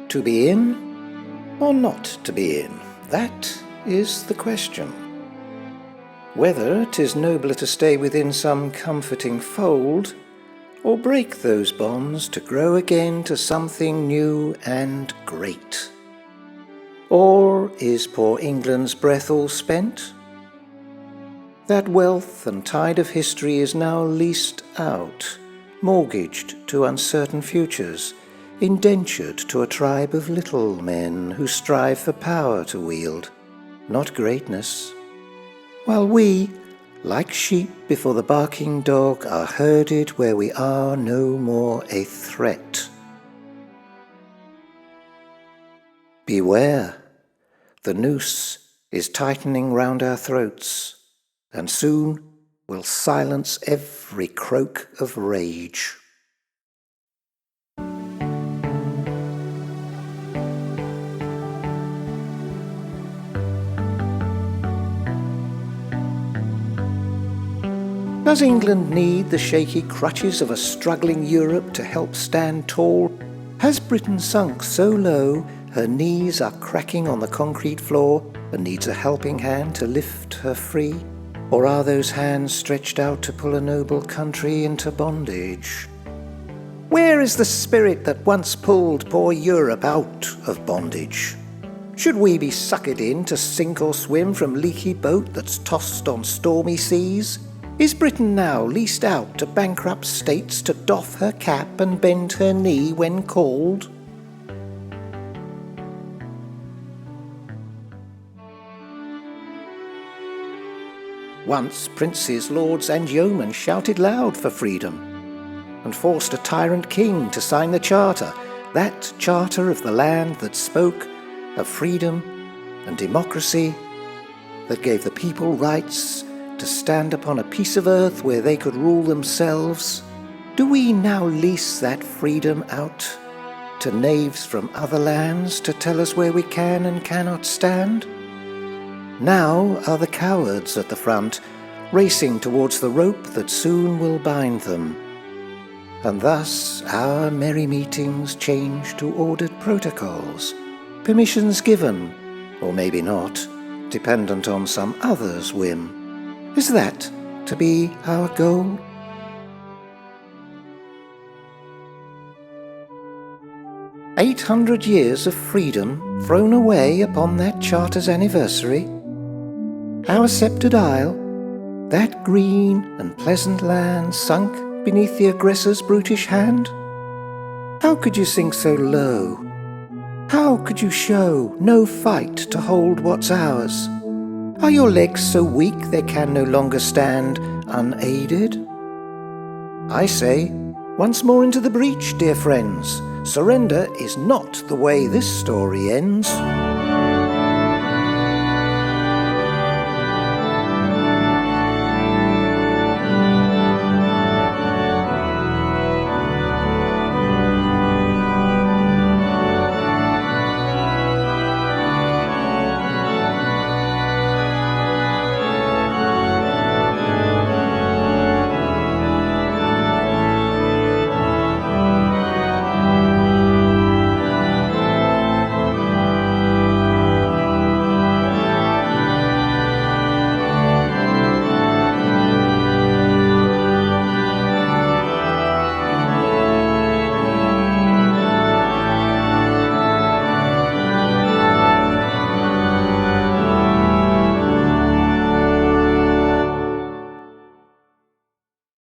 To be in or not to be in? That is the question. Whether 'tis nobler to stay within some comforting fold, or break those bonds to grow again to something new and great. Or is poor England's breath all spent? That wealth and tide of history is now leased out, mortgaged to uncertain futures, indentured to a tribe of little men who strive for power to wield, not greatness, while we, like sheep before the barking dog, are herded where we are no more a threat. Beware, the noose is tightening round our throats, and soon will silence every croak of rage. Does England need the shaky crutches of a struggling Europe to help stand tall? Has Britain sunk so low her knees are cracking on the concrete floor and needs a helping hand to lift her free? Or are those hands stretched out to pull a noble country into bondage? Where is the spirit that once pulled poor Europe out of bondage? Should we be suckered in to sink or swim from leaky boat that's tossed on stormy seas? Is Britain now leased out to bankrupt states to doff her cap and bend her knee when called? Once princes, lords and yeomen shouted loud for freedom and forced a tyrant king to sign the charter, that charter of the land that spoke of freedom and democracy, that gave the people rights to stand upon a piece of earth where they could rule themselves. Do we now lease that freedom out to knaves from other lands to tell us where we can and cannot stand? Now are the cowards at the front, racing towards the rope that soon will bind them. And thus our merry meetings change to ordered protocols, permissions given, or maybe not, dependent on some other's whim. Is that to be our goal? "800 years of freedom thrown away upon that charter's anniversary? Our sceptered isle, that green and pleasant land sunk beneath the aggressor's brutish hand? How could you sink so low? How could you show no fight to hold what's ours? Are your legs so weak they can no longer stand unaided? I say, once more into the breach, dear friends. Surrender is not the way this story ends."